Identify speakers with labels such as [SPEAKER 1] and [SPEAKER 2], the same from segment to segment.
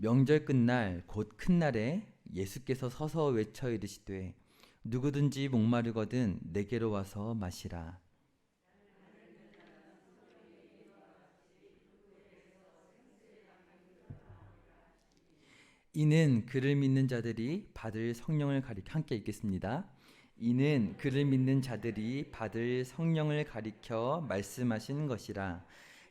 [SPEAKER 1] 명절 끝날 곧 큰 날에 예수께서 서서 외쳐 이르시되 누구든지 목마르거든 내게로 와서 마시라. 이는 그를 믿는 자들이 받을 성령을 가리켜 함께 읽겠습니다. 이는 그를 믿는 자들이 받을 성령을 가리켜 말씀하신 것이라.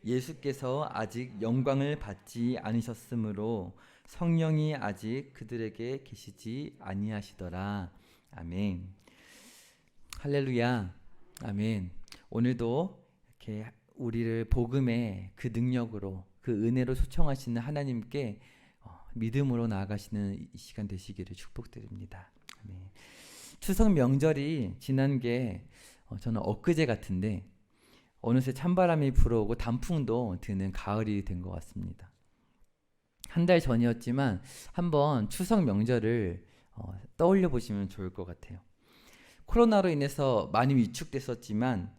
[SPEAKER 1] 예수께서 아직 영광을 받지 않으셨으므로 성령이 아직 그들에게 계시지 아니하시더라. 아멘. 할렐루야. 아멘. 오늘도 이렇게 우리를 복음의 그 능력으로 그 은혜로 초청하시는 하나님께 믿음으로 나아가시는 이 시간 되시기를 축복드립니다. 아멘. 추석 명절이 지난 게 저는 엊그제 같은데 어느새 찬바람이 불어오고 단풍도 드는 가을이 된 것 같습니다. 한 달 전이었지만 한번 추석 명절을 떠올려 보시면 좋을 것 같아요. 코로나로 인해서 많이 위축됐었지만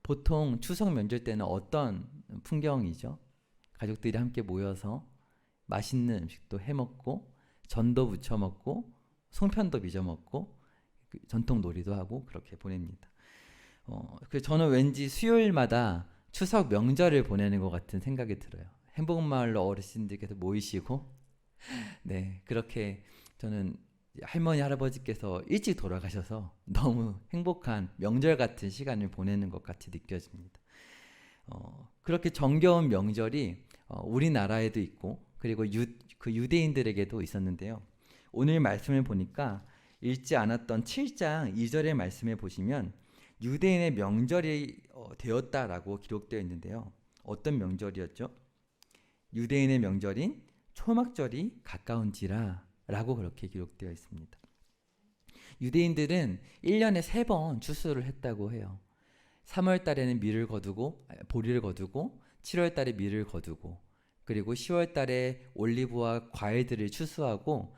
[SPEAKER 1] 보통 추석 명절 때는 어떤 풍경이죠? 가족들이 함께 모여서 맛있는 음식도 해먹고 전도 부쳐 먹고 송편도 빚어 먹고 전통 놀이도 하고 그렇게 보냅니다. 그래서 저는 왠지 수요일마다 추석 명절을 보내는 것 같은 생각이 들어요. 행복마을로 어르신들께서 모이시고 네, 그렇게 저는 할머니 할아버지께서 일찍 돌아가셔서 너무 행복한 명절 같은 시간을 보내는 것 같이 느껴집니다. 그렇게 정겨운 명절이 우리나라에도 있고 그리고 그 유대인들에게도 있었는데요. 오늘 말씀을 보니까 읽지 않았던 7장 2절의 말씀에 보시면 유대인의 명절이 되었다라고 기록되어 있는데요. 어떤 명절이었죠? 유대인의 명절인 초막절이 가까운지라 라고 그렇게 기록되어 있습니다. 유대인들은 1년에 3번 추수를 했다고 해요. 3월 달에는 밀을 거두고 보리를 거두고 7월 달에 밀을 거두고 그리고 10월 달에 올리브와 과일들을 추수하고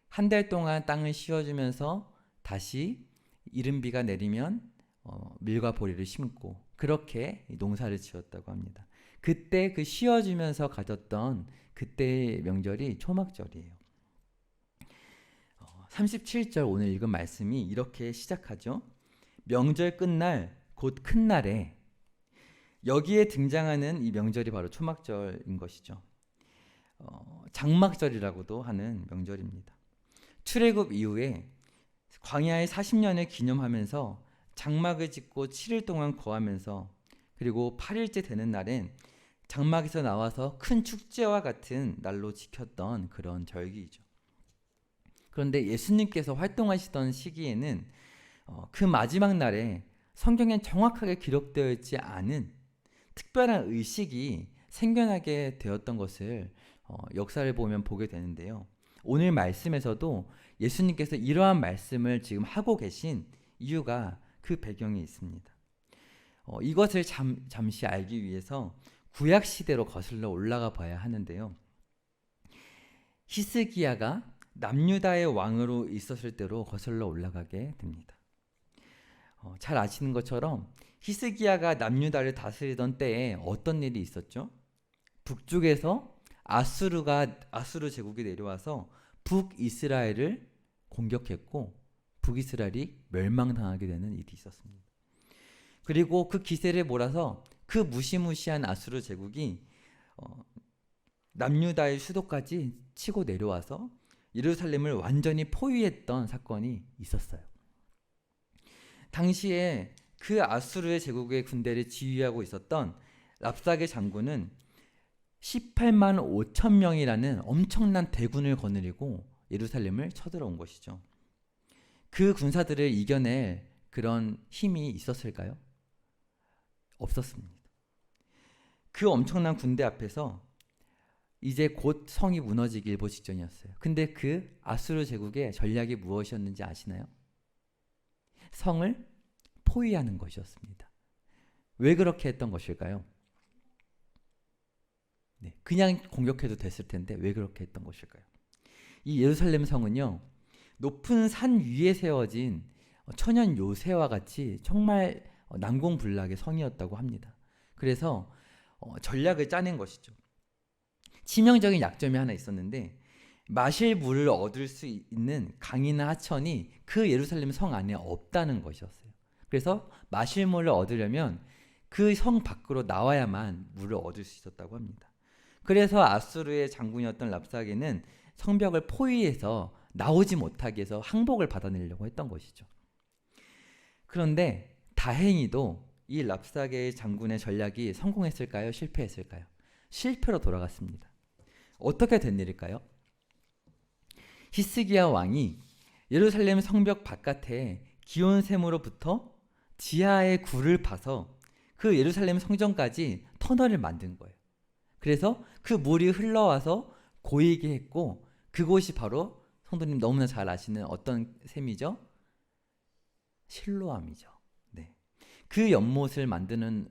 [SPEAKER 1] 한 달 동안 땅을 씌워주면서 다시 이른 비가 내리면 밀과 보리를 심고 그렇게 농사를 지었다고 합니다. 그때 그 씌워주면서 가졌던 그때의 명절이 초막절이에요. 37절 오늘 읽은 말씀이 이렇게 시작하죠. 명절 끝날 곧 큰 날에 여기에 등장하는 이 명절이 바로 초막절인 것이죠. 장막절이라고도 하는 명절입니다. 출애굽 이후에 광야의 40년을 기념하면서 장막을 짓고 7일 동안 거하면서 그리고 8일째 되는 날엔 장막에서 나와서 큰 축제와 같은 날로 지켰던 그런 절기이죠. 그런데 예수님께서 활동하시던 시기에는 그 마지막 날에 성경엔 정확하게 기록되어 있지 않은 특별한 의식이 생겨나게 되었던 것을 역사를 보면 보게 되는데요. 오늘 말씀에서도 예수님께서 이러한 말씀을 지금 하고 계신 이유가 그 배경에 있습니다. 이것을 잠시 알기 위해서 구약 시대로 거슬러 올라가 봐야 하는데요. 히스기야가 남유다의 왕으로 있었을 때로 거슬러 올라가게 됩니다. 잘 아시는 것처럼 히스기야가 남유다를 다스리던 때에 어떤 일이 있었죠? 북쪽에서 아수르 제국이 내려와서 북이스라엘을 공격했고 북이스라엘이 멸망당하게 되는 일이 있었습니다. 그리고 그 기세를 몰아서 그 무시무시한 아수르 제국이 남유다의 수도까지 치고 내려와서 예루살렘을 완전히 포위했던 사건이 있었어요. 당시에 그 아수르의 제국의 군대를 지휘하고 있었던 랍사게 장군은 18만 5천 명이라는 엄청난 대군을 거느리고 예루살렘을 쳐들어온 것이죠. 그 군사들을 이겨낼 그런 힘이 있었을까요? 없었습니다. 그 엄청난 군대 앞에서 이제 곧 성이 무너지기 일보 직전이었어요. 근데 그 아수르 제국의 전략이 무엇이었는지 아시나요? 성을 포위하는 것이었습니다. 왜 그렇게 했던 것일까요? 네, 그냥 공격해도 됐을 텐데 왜 그렇게 했던 것일까요? 이 예루살렘 성은요, 높은 산 위에 세워진 천연 요새와 같이 정말 난공불락의 성이었다고 합니다. 그래서 전략을 짜낸 것이죠. 치명적인 약점이 하나 있었는데 마실 물을 얻을 수 있는 강이나 하천이 그 예루살렘 성 안에 없다는 것이었어요. 그래서 마실 물을 얻으려면 그 성 밖으로 나와야만 물을 얻을 수 있었다고 합니다. 그래서 아수르의 장군이었던 랍사게는 성벽을 포위해서 나오지 못하게 해서 항복을 받아내려고 했던 것이죠. 그런데 다행히도 이 랍사게 장군의 전략이 성공했을까요? 실패했을까요? 실패로 돌아갔습니다. 어떻게 된 일일까요? 히스기야 왕이 예루살렘 성벽 바깥에 기온샘으로부터 지하에 굴을 파서 그 예루살렘 성전까지 터널을 만든 거예요. 그래서 그 물이 흘러와서 고이게 했고, 그곳이 바로 성도님 너무나 잘 아시는 어떤 샘이죠? 실로암이죠. 네. 그 연못을 만드는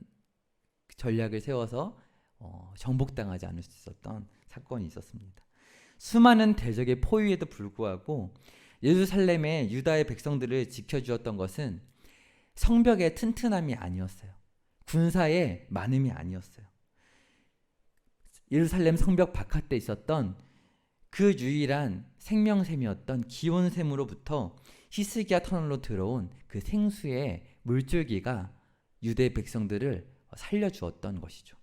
[SPEAKER 1] 전략을 세워서 정복당하지 않을 수 있었던 사건이 있었습니다. 수많은 대적의 포위에도 불구하고 예루살렘의 유다의 백성들을 지켜주었던 것은 성벽의 튼튼함이 아니었어요. 군사의 많음이 아니었어요. 예루살렘 성벽 바깥에 있었던 그 유일한 생명샘이었던 기온샘으로부터 히스기야 터널로 들어온 그 생수의 물줄기가 유대 백성들을 살려주었던 것이죠.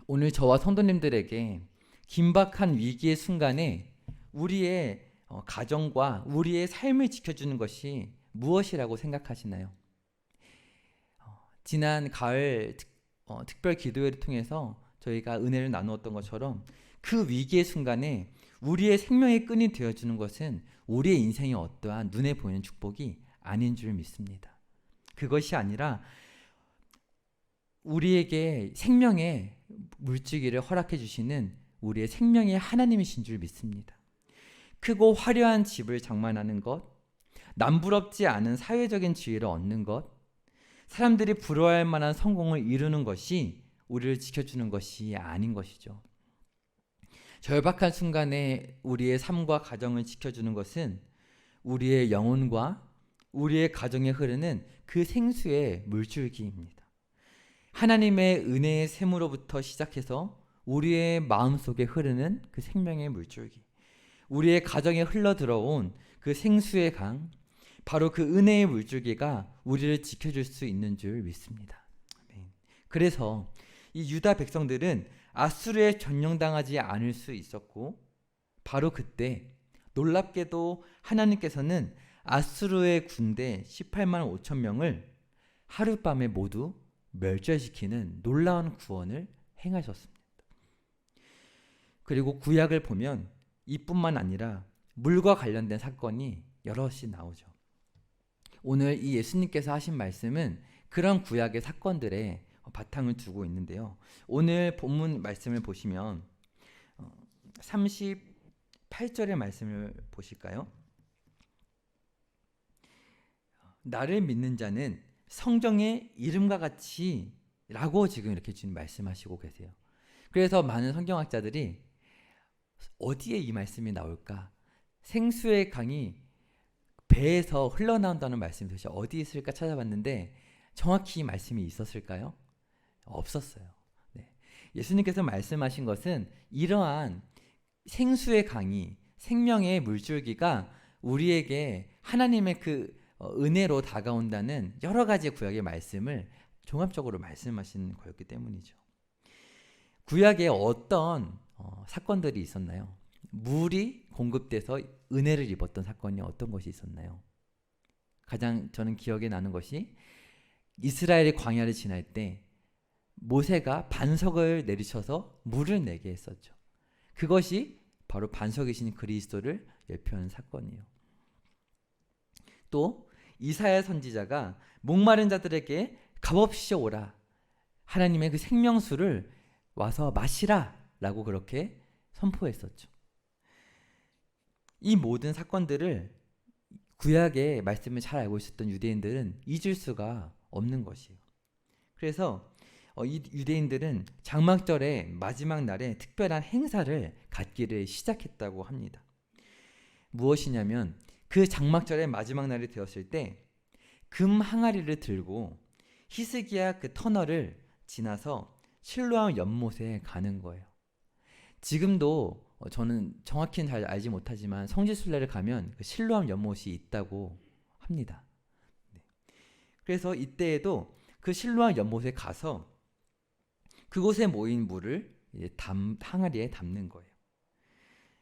[SPEAKER 1] 오늘 저와 성도님들에게 긴박한 위기의 순간에 우리의 가정과 우리의 삶을 지켜주는 것이 무엇이라고 생각하시나요? 지난 가을 특별 기도회를 통해서 저희가 은혜를 나누었던 것처럼 그 위기의 순간에 우리의 생명의 끈이 되어주는 것은 우리의 인생의 어떠한 눈에 보이는 축복이 아닌 줄 믿습니다. 그것이 아니라 우리에게 생명의 물줄기를 허락해 주시는 우리의 생명의 하나님이신 줄 믿습니다. 크고 화려한 집을 장만하는 것, 남부럽지 않은 사회적인 지위를 얻는 것, 사람들이 부러워할 만한 성공을 이루는 것이 우리를 지켜주는 것이 아닌 것이죠. 절박한 순간에 우리의 삶과 가정을 지켜주는 것은 우리의 영혼과 우리의 가정에 흐르는 그 생수의 물줄기입니다. 하나님의 은혜의 샘으로부터 시작해서 우리의 마음속에 흐르는 그 생명의 물줄기, 우리의 가정에 흘러들어온 그 생수의 강, 바로 그 은혜의 물줄기가 우리를 지켜줄 수 있는 줄 믿습니다. 그래서 이 유다 백성들은 아수르에 전령당하지 않을 수 있었고, 바로 그때 놀랍게도 하나님께서는 아수르의 군대 18만 5천 명을 하룻밤에 모두 멸절시키는 놀라운 구원을 행하셨습니다. 그리고 구약을 보면 이뿐만 아니라 물과 관련된 사건이 여럿이 나오죠. 오늘 이 예수님께서 하신 말씀은 그런 구약의 사건들에 바탕을 두고 있는데요. 오늘 본문 말씀을 보시면 38절의 말씀을 보실까요? 나를 믿는 자는 성경의 이름과 같이 라고 지금 이렇게 주님 말씀하시고 계세요. 그래서 많은 성경학자들이 어디에 이 말씀이 나올까? 생수의 강이 배에서 흘러나온다는 말씀이 도대체 어디 있을까 찾아봤는데 정확히 이 말씀이 있었을까요? 없었어요. 네. 예수님께서 말씀하신 것은 이러한 생수의 강이, 생명의 물줄기가 우리에게 하나님의 그 은혜로 다가온다는 여러 가지 구약의 말씀을 종합적으로 말씀하신 거였기 때문이죠. 구약에 어떤 사건들이 있었나요? 물이 공급돼서 은혜를 입었던 사건이 어떤 것이 있었나요? 가장 저는 기억에 나는 것이 이스라엘의 광야를 지날 때 모세가 반석을 내리쳐서 물을 내게 했었죠. 그것이 바로 반석이신 그리스도를 예표하는 사건이에요. 또 이사야 선지자가 목마른 자들에게 값없이 오라, 하나님의 그 생명수를 와서 마시라 라고 그렇게 선포했었죠. 이 모든 사건들을 구약의 말씀을 잘 알고 있었던 유대인들은 잊을 수가 없는 것이에요. 그래서 이 유대인들은 장막절의 마지막 날에 특별한 행사를 갖기를 시작했다고 합니다. 무엇이냐면 그 장막절의 마지막 날이 되었을 때 금 항아리를 들고 히스기야 그 터널을 지나서 실로암 연못에 가는 거예요. 지금도 저는 정확히는 잘 알지 못하지만 성지순례를 가면 그 실로암 연못이 있다고 합니다. 네. 그래서 이때에도 그 실로암 연못에 가서 그곳에 모인 물을 이제 항아리에 담는 거예요.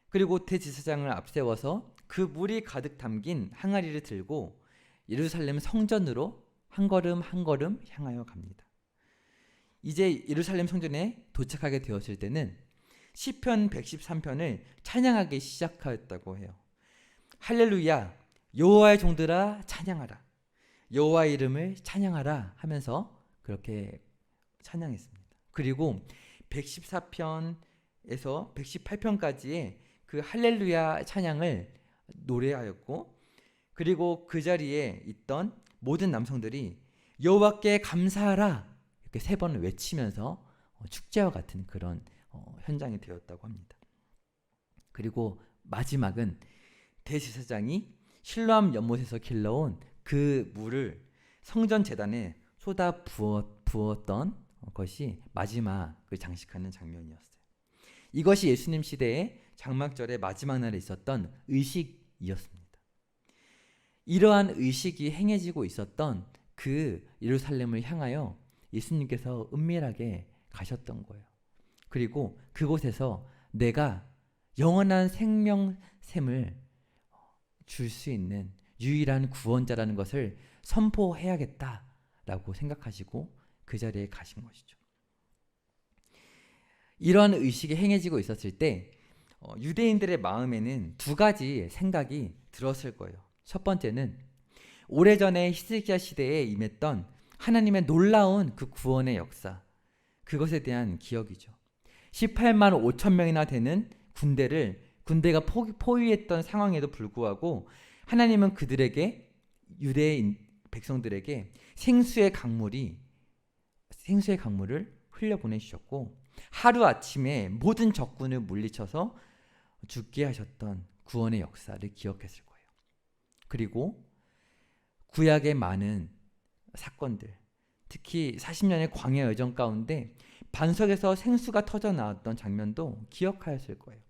[SPEAKER 1] 그리고 대제사장을 앞세워서 그 물이 가득 담긴 항아리를 들고 예루살렘 성전으로 한 걸음 한 걸음 향하여 갑니다. 이제 예루살렘 성전에 도착하게 되었을 때는 시편 113편을 찬양하기 시작하였다고 해요. 할렐루야, 여호와의 종들아 찬양하라, 여호와의 이름을 찬양하라 하면서 그렇게 찬양했습니다. 그리고 114편에서 118편까지의 그 할렐루야 찬양을 노래하였고, 그리고 그 자리에 있던 모든 남성들이 여호와께 감사하라 이렇게 3번을 외치면서 축제와 같은 그런 현장이 되었다고 합니다. 그리고 마지막은 대제사장이 실로암 연못에서 길러온 그 물을 성전 제단에 쏟아 부었던 것이 마지막을 장식하는 장면이었어요. 이것이 예수님 시대의 장막절의 마지막 날에 있었던 의식이었습니다. 이러한 의식이 행해지고 있었던 그 예루살렘을 향하여 예수님께서 은밀하게 가셨던 거예요. 그리고 그곳에서 내가 영원한 생명샘을 줄 수 있는 유일한 구원자라는 것을 선포해야겠다라고 생각하시고 그 자리에 가신 것이죠. 이러한 의식이 행해지고 있었을 때 유대인들의 마음에는 2가지 생각이 들었을 거예요. 첫 번째는 오래전에 히스기야 시대에 임했던 하나님의 놀라운 그 구원의 역사, 그것에 대한 기억이죠. 18만 5천 명이나 되는 군대가 포위했던 상황에도 불구하고 하나님은 그들에게, 유대인 백성들에게 생수의 강물을 흘려보내주셨고 하루아침에 모든 적군을 물리쳐서 죽게 하셨던 구원의 역사를 기억했을 거예요. 그리고 구약의 많은 사건들, 특히 40년의 광야 여정 가운데 반석에서 생수가 터져 나왔던 장면도 기억하였을 거예요.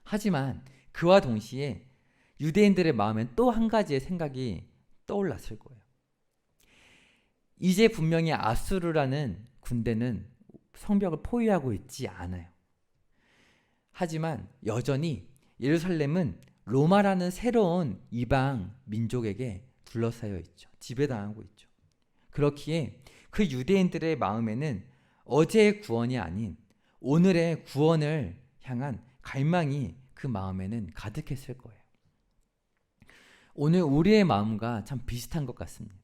[SPEAKER 1] 하지만 그와 동시에 유대인들의 마음엔 또 한 가지의 생각이 떠올랐을 거예요. 이제 분명히 아수르라는 군대는 성벽을 포위하고 있지 않아요. 하지만 여전히 예루살렘은 로마라는 새로운 이방 민족에게 둘러싸여 있죠. 지배당하고 있죠. 그렇기에 그 유대인들의 마음에는 어제의 구원이 아닌 오늘의 구원을 향한 갈망이 그 마음에는 가득했을 거예요. 오늘 우리의 마음과 참 비슷한 것 같습니다.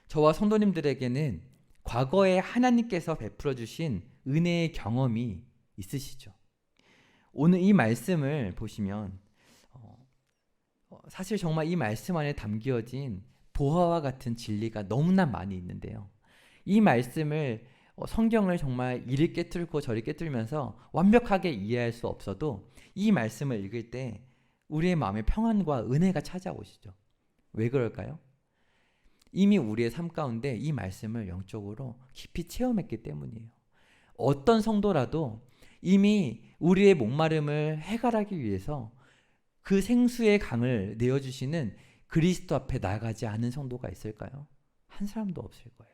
[SPEAKER 1] 저와 성도님들에게는 과거에 하나님께서 베풀어 주신 은혜의 경험이 있으시죠. 오늘 이 말씀을 보시면 사실 정말 이 말씀 안에 담겨진 보화와 같은 진리가 너무나 많이 있는데요. 이 말씀을 성경을 정말 이리 꿰뚫고 저리 꿰뚫면서 완벽하게 이해할 수 없어도 이 말씀을 읽을 때 우리의 마음에 평안과 은혜가 찾아오시죠. 왜 그럴까요? 이미 우리의 삶 가운데 이 말씀을 영적으로 깊이 체험했기 때문이에요. 어떤 성도라도 이미 우리의 목마름을 해결하기 위해서 그 생수의 강을 내어주시는 그리스도 앞에 나가지 않은 성도가 있을까요? 한 사람도 없을 거예요.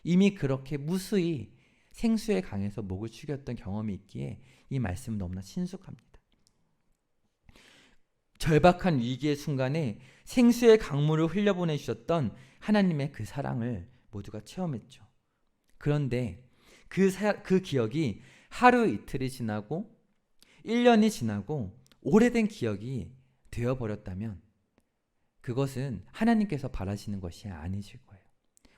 [SPEAKER 1] 이미 그렇게 무수히 생수의 강에서 목을 축였던 경험이 있기에 이 말씀은 너무나 친숙합니다. 절박한 위기의 순간에 생수의 강물을 흘려보내주셨던 하나님의 그 사랑을 모두가 체험했죠. 그런데 그 기억이 하루 이틀이 지나고 1년이 지나고 오래된 기억이 되어버렸다면 그것은 하나님께서 바라시는 것이 아니실 거예요.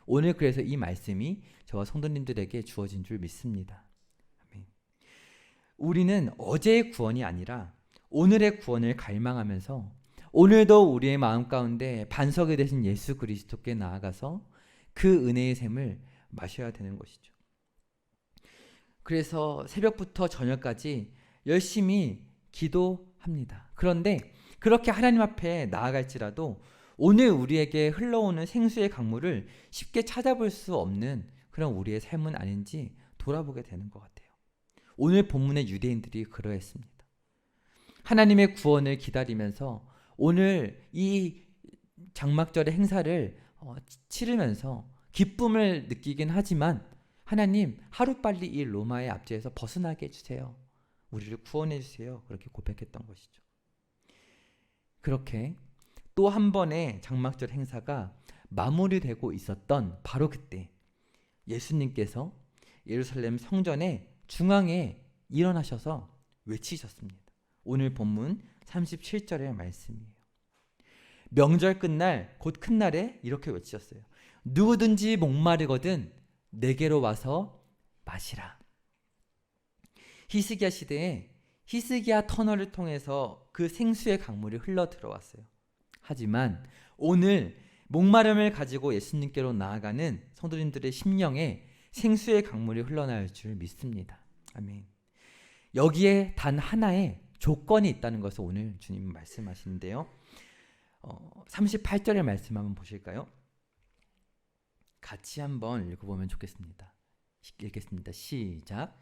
[SPEAKER 1] 오늘 그래서 이 말씀이 저와 성도님들에게 주어진 줄 믿습니다. 아멘. 우리는 어제의 구원이 아니라 오늘의 구원을 갈망하면서 오늘도 우리의 마음 가운데 반석이 되신 예수 그리스도께 나아가서 그 은혜의 샘을 마셔야 되는 것이죠. 그래서 새벽부터 저녁까지 열심히 기도합니다. 그런데 그렇게 하나님 앞에 나아갈지라도 오늘 우리에게 흘러오는 생수의 강물을 쉽게 찾아볼 수 없는 그런 우리의 삶은 아닌지 돌아보게 되는 것 같아요. 오늘 본문의 유대인들이 그러했습니다. 하나님의 구원을 기다리면서 오늘 이 장막절의 행사를 치르면서 기쁨을 느끼긴 하지만 하나님 하루빨리 이 로마의 압제에서 벗어나게 해주세요. 우리를 구원해 주세요. 그렇게 고백했던 것이죠. 그렇게 또 한 번의 장막절 행사가 마무리되고 있었던 바로 그때 예수님께서 예루살렘 성전의 중앙에 일어나셔서 외치셨습니다. 오늘 본문 37절의 말씀이에요. 명절 끝날 곧 큰 날에 이렇게 외치셨어요. 누구든지 목마르거든 내게로 와서 마시라. 히스기야 시대에 히스기야 터널을 통해서 그 생수의 강물이 흘러 들어왔어요. 하지만 오늘 목마름을 가지고 예수님께로 나아가는 성도님들의 심령에 생수의 강물이 흘러나올 줄 믿습니다. 아멘. 여기에 단 하나의 조건이 있다는 것을 오늘 주님 말씀하시는데요. 38절의 말씀 한번 보실까요? 같이 한번 읽어보면 좋겠습니다. 읽겠습니다. 시작.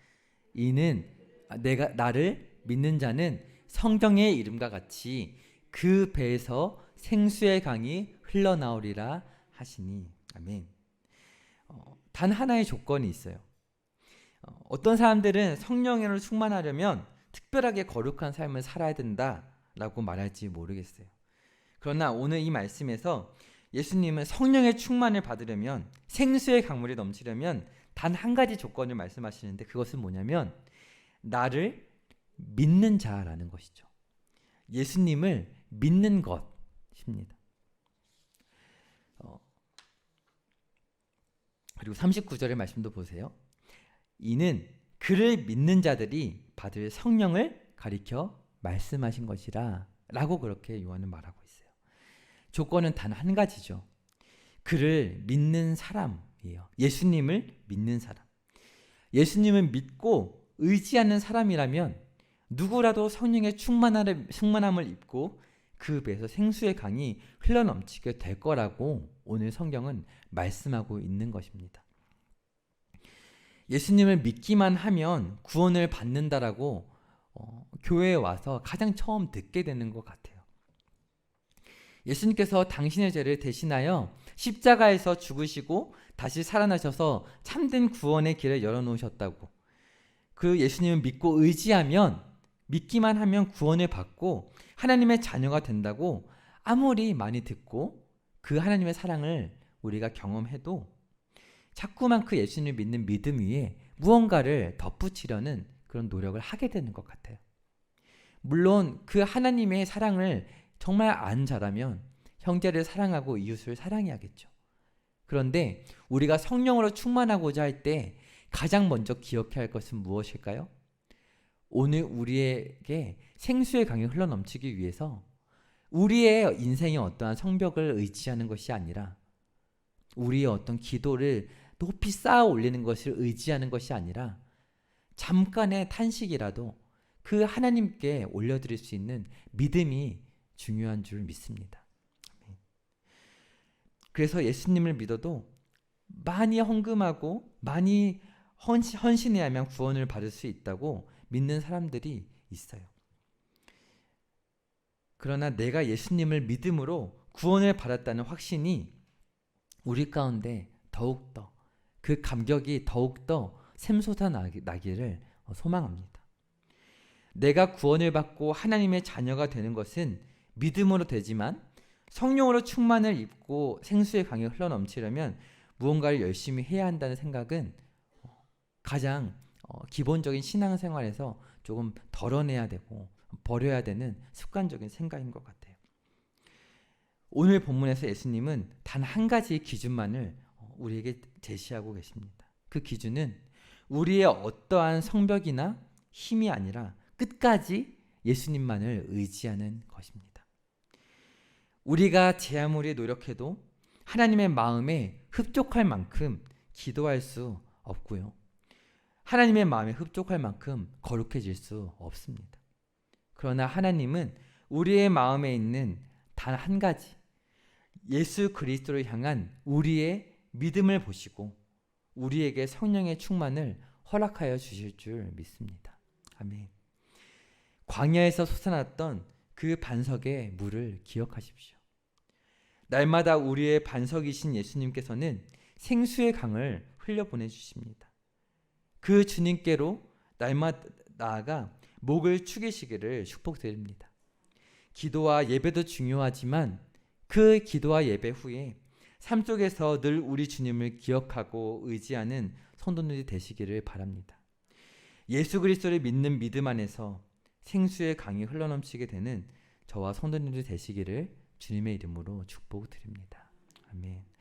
[SPEAKER 1] 이는 내가 나를 믿는 자는 성경의 이름과 같이 그 배에서 생수의 강이 흘러나오리라 하시니. 아멘. 단 하나의 조건이 있어요. 어떤 사람들은 성령으로 충만하려면 특별하게 거룩한 삶을 살아야 된다라고 말할지 모르겠어요. 그러나 오늘 이 말씀에서 예수님은 성령의 충만을 받으려면 생수의 강물이 넘치려면 단 한 가지 조건을 말씀하시는데 그것은 뭐냐면 나를 믿는 자라는 것이죠. 예수님을 믿는 것입니다. 그리고 39절의 말씀도 보세요. 이는 그를 믿는 자들이 받을 성령을 가리켜 말씀하신 것이라 라고 그렇게 요한은 말하고 있어요. 조건은 단 한 가지죠. 그를 믿는 사람이에요. 예수님을 믿는 사람. 예수님을 믿고 의지하는 사람이라면 누구라도 성령의 충만함을 입고 그 배에서 생수의 강이 흘러넘치게 될 거라고 오늘 성경은 말씀하고 있는 것입니다. 예수님을 믿기만 하면 구원을 받는다라고 교회에 와서 가장 처음 듣게 되는 것 같아요. 예수님께서 당신의 죄를 대신하여 십자가에서 죽으시고 다시 살아나셔서 참된 구원의 길을 열어놓으셨다고. 그 예수님을 믿고 의지하면 믿기만 하면 구원을 받고 하나님의 자녀가 된다고 아무리 많이 듣고 그 하나님의 사랑을 우리가 경험해도 자꾸만 그 예수님을 믿는 믿음 위에 무언가를 덧붙이려는 그런 노력을 하게 되는 것 같아요. 물론 그 하나님의 사랑을 정말 안 잘하면 형제를 사랑하고 이웃을 사랑해야겠죠. 그런데 우리가 성령으로 충만하고자 할 때 가장 먼저 기억해야 할 것은 무엇일까요? 오늘 우리에게 생수의 강이 흘러넘치기 위해서 우리의 인생의 어떠한 성벽을 의지하는 것이 아니라 우리의 어떤 기도를 높이 쌓아 올리는 것을 의지하는 것이 아니라 잠깐의 탄식이라도 그 하나님께 올려드릴 수 있는 믿음이 중요한 줄 믿습니다. 그래서 예수님을 믿어도 많이 헌금하고 많이 헌신해야만 구원을 받을 수 있다고 믿는 사람들이 있어요. 그러나 내가 예수님을 믿음으로 구원을 받았다는 확신이 우리 가운데 더욱더 그 감격이 더욱더 샘솟아 나기를 소망합니다. 내가 구원을 받고 하나님의 자녀가 되는 것은 믿음으로 되지만 성령으로 충만을 입고 생수의 강이 흘러넘치려면 무언가를 열심히 해야 한다는 생각은 가장 기본적인 신앙생활에서 조금 덜어내야 되고 버려야 되는 습관적인 생각인 것 같아요. 오늘 본문에서 예수님은 단 한 가지 기준만을 우리에게 제시하고 계십니다. 그 기준은 우리의 어떠한 성벽이나 힘이 아니라 끝까지 예수님만을 의지하는 것입니다. 우리가 제 아무리 노력해도 하나님의 마음에 흡족할 만큼 기도할 수 없고요. 하나님의 마음에 흡족할 만큼 거룩해질 수 없습니다. 그러나 하나님은 우리의 마음에 있는 단 한 가지, 예수 그리스도를 향한 우리의 믿음을 보시고 우리에게 성령의 충만을 허락하여 주실 줄 믿습니다. 아멘. 광야에서 솟아났던 그 반석의 물을 기억하십시오. 날마다 우리의 반석이신 예수님께서는 생수의 강을 흘려보내 주십니다. 그 주님께로 날마다 나아가 목을 축이시기를 축복드립니다. 기도와 예배도 중요하지만 그 기도와 예배 후에 삶 속에서 늘 우리 주님을 기억하고 의지하는 성도들이 되시기를 바랍니다. 예수 그리스도를 믿는 믿음 안에서 생수의 강이 흘러넘치게 되는 저와 성도님들이 되시기를 주님의 이름으로 축복드립니다. 아멘.